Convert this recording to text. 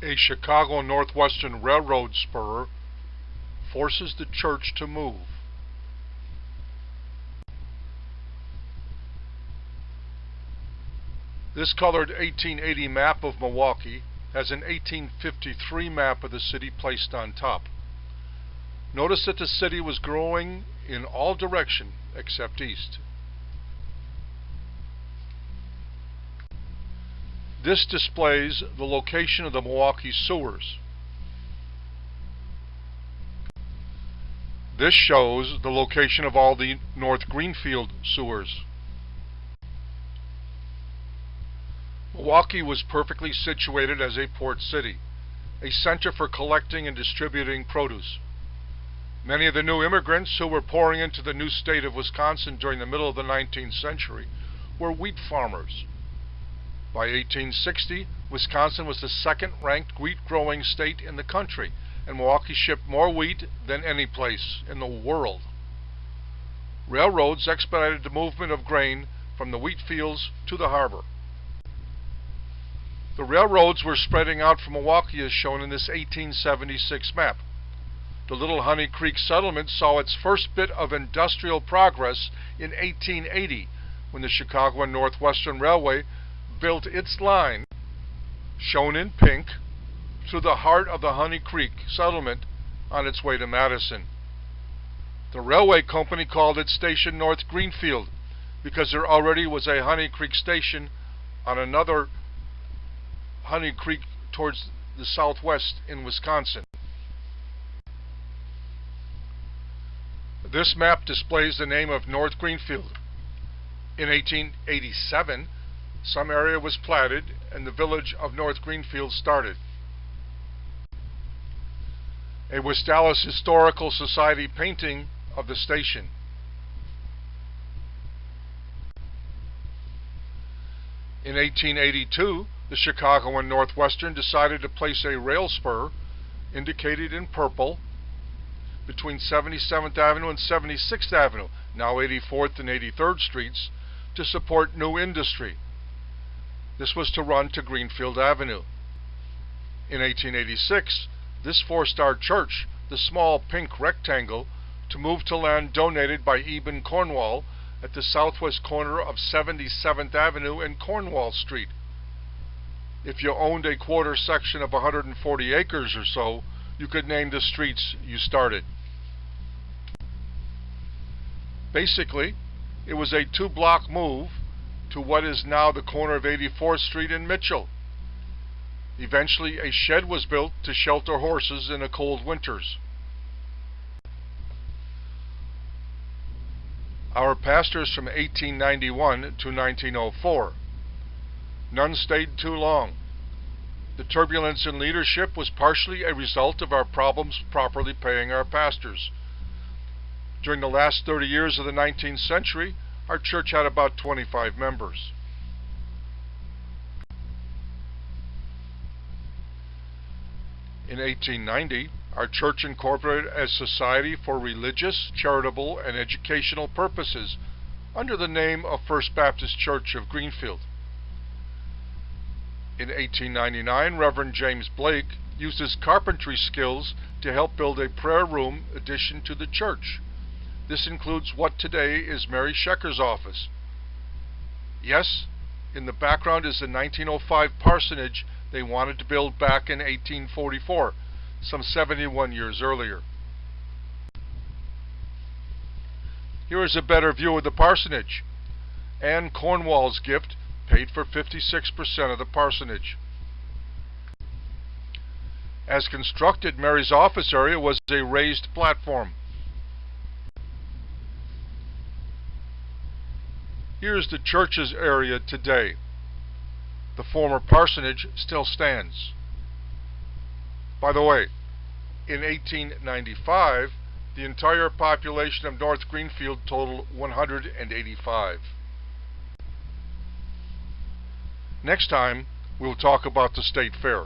A Chicago Northwestern Railroad spur forces the church to move. This colored 1880 map of Milwaukee has an 1853 map of the city placed on top. Notice that the city was growing in all directions except east. This displays the location of the Milwaukee sewers. This shows the location of all the North Greenfield sewers. Milwaukee was perfectly situated as a port city, a center for collecting and distributing produce. Many of the new immigrants who were pouring into the new state of Wisconsin during the middle of the 19th century were wheat farmers. By 1860, Wisconsin was the second-ranked wheat-growing state in the country, and Milwaukee shipped more wheat than any place in the world. Railroads expedited the movement of grain from the wheat fields to the harbor. The railroads were spreading out from Milwaukee as shown in this 1876 map. The Little Honey Creek settlement saw its first bit of industrial progress in 1880 when the Chicago and Northwestern Railway built its line, shown in pink, through the heart of the Honey Creek settlement on its way to Madison. The railway company called its station North Greenfield because there already was a Honey Creek station on another Honey Creek towards the southwest in Wisconsin. This map displays the name of North Greenfield. In 1887, some area was platted and the village of North Greenfield started. A Allis Historical Society painting of the station. In 1882, the Chicago and Northwestern decided to place a rail spur, indicated in purple, between 77th Avenue and 76th Avenue, now 84th and 83rd Streets, to support new industry. This was to run to Greenfield Avenue. In 1886, this forced our church, the small pink rectangle, to move to land donated by Eben Cornwall at the southwest corner of 77th Avenue and Cornwall Street. If you owned a quarter section of 140 acres or so, you could name the streets you started. Basically, it was a two-block move to what is now the corner of 84th Street and Mitchell. Eventually, a shed was built to shelter horses in the cold winters. Our pastors from 1891 to 1904. None stayed too long. The turbulence in leadership was partially a result of our problems properly paying our pastors. During the last 30 years of the 19th century, our church had about 25 members. In 1890, our church incorporated a society for religious, charitable, and educational purposes under the name of First Baptist Church of Greenfield. In 1899, Reverend James Blake used his carpentry skills to help build a prayer room addition to the church. This includes what today is Mary Shecker's office. Yes, in the background is the 1905 parsonage they wanted to build back in 1844, some 71 years earlier. Here is a better view of the parsonage. Anne Cornwall's gift paid for 56% of the parsonage. As constructed, Mary's office area was a raised platform. Here's the church's area today. The former parsonage still stands. By the way, in 1895, the entire population of North Greenfield totaled 185. Next time, we'll talk about the State Fair.